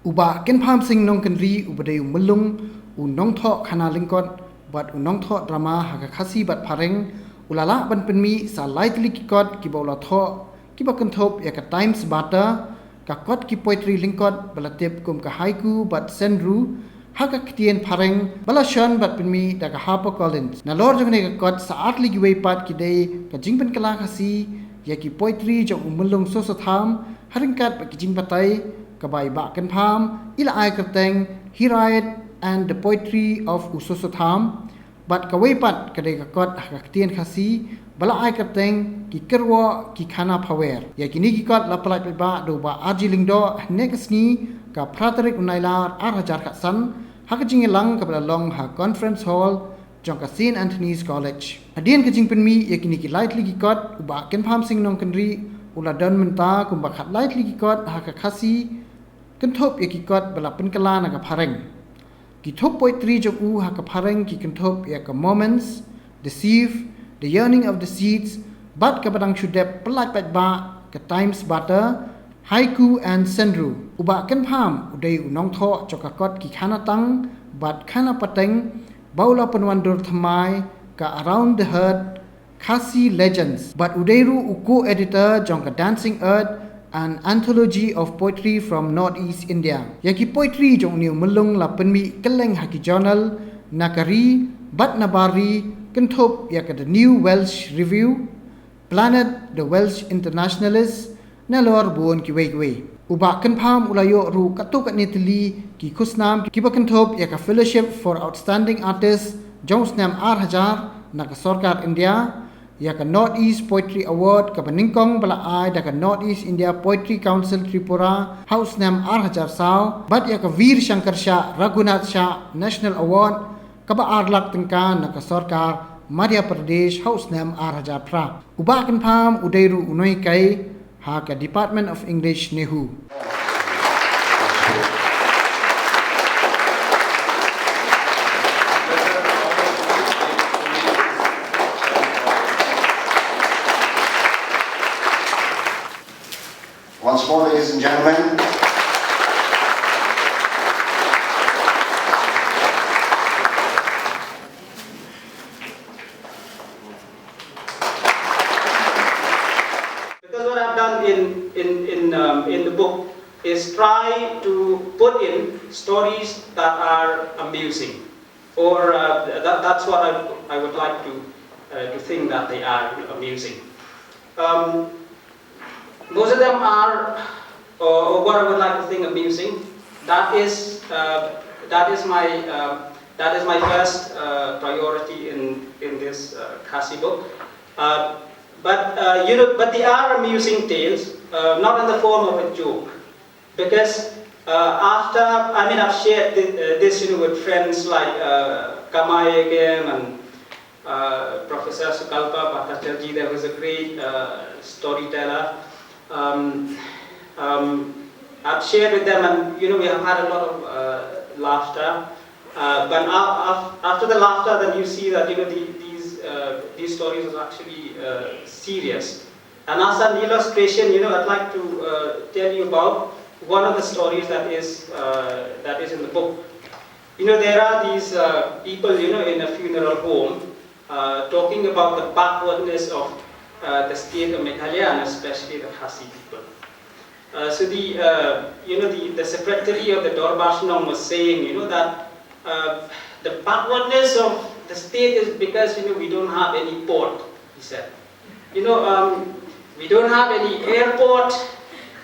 Uba Kynpham sing nong kanri ubade umulung unong tho khana lingkot bat unong tho drama haka khasi bat phareng ulala ban penmi sa lightly kikot ki bola tho ki bakan thop ya ka times bata ka kot ki poetry lingkot balatep kum ka haiku bat senru haka ktien phareng bala shon bat penmi da ka harper collins na lor jong ne ka kot sa atli ki wei pat ki dei ka jingpen kala khasi ya ki poetry jong umulung so so tham haringkat ba ki jing batai ka bai ba Kynpham ila ai kerteng hirayat and the poetry of usoso tham but ka wei pat ka dei ka kot ka ktien khasi bala ai kerteng ki kerwa ki khana phawer ya kini ki kot la palai ba do ba aji Lyngdoh nekasni ka praterik unaila 8000 khasan haka jing lang ka bala long ha conference hall jong ka St Anthony's College adien ka jing penmi ya kini ki lightly ki kot ba Kynpham sing nong kanri ula don menta kum ba khat lightly ki kot haka khasi kenthop ya ki kot bala penkala na ka phareng ki thop poetry jong u haka phareng ki kenthop ya ka moments the sieve the yearning of the seeds bat ka badang shudep pelat ba ka times butter haiku and senru uba Kynpham udai unong tho choka kot ki khana tang bat khana pateng baula panwandur thamai ka around the herd khasi legends but udairu uko editor jong ka dancing earth an anthology of poetry from northeast India yaki poetry jong new mulung la penmi keleng haki journal nakari bat nabari kenthop yak the new Welsh review planet the Welsh internationalist nalor buon ki wei uba Kynpham ulayo ru katuk ni Tylli ki khusnam ki ba kenthop yak a fellowship for outstanding artists jong snam 8000 na ka sarkar India ya ka Northeast Poetry Award ka paningkong bala ai da ka Northeast India Poetry Council Tripura House Nam 8000 sao bat ya ka Veer Shankar Shah Raghunath Shah National Award ka ba arlak tengka na ka sarkar Madhya Pradesh House Nam 8000 pra uba Kynpham udairu unoi kai ha ka Department of English nehu Once more, ladies and gentlemen, because what I've done in the book is try to put in stories that are amusing, or that's what I would like to think that they are amusing. Most of them are, or what I would like to think amusing. That is my first priority in this Khasi book. But they are amusing tales, not in the form of a joke, because I've shared this with friends like Kamai again and Professor Sukalpa Bhattacharjee. There was a great storyteller. I've shared with them, and we have had a lot of laughter. But after the laughter, then you see that these stories are actually serious. And as an illustration, I'd like to tell you about one of the stories that is in the book. There are these people, in a funeral home, talking about the backwardness of the state of Meghalaya, and especially the Khasi people. So the secretary of the Dorbashnong was saying, that the backwardness of the state is because we don't have any port. He said, we don't have any airport.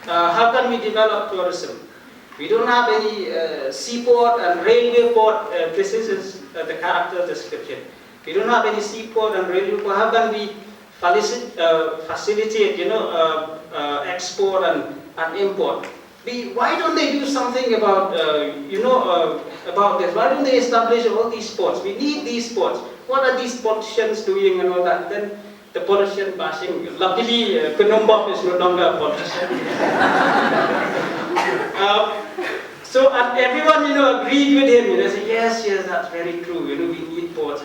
How can we develop tourism? We don't have any seaport and railway port. This is the character description. We don't have any seaport and railway port. How can we facilitate, export and import? Why don't they do something about, about this? Why don't they establish all these ports? We need these ports. What are these politicians doing and all that? Then the politician bashing. Luckily, Kynpham is no longer a politician. So everyone, agreed with him. They said, yes, that's very true. We need ports.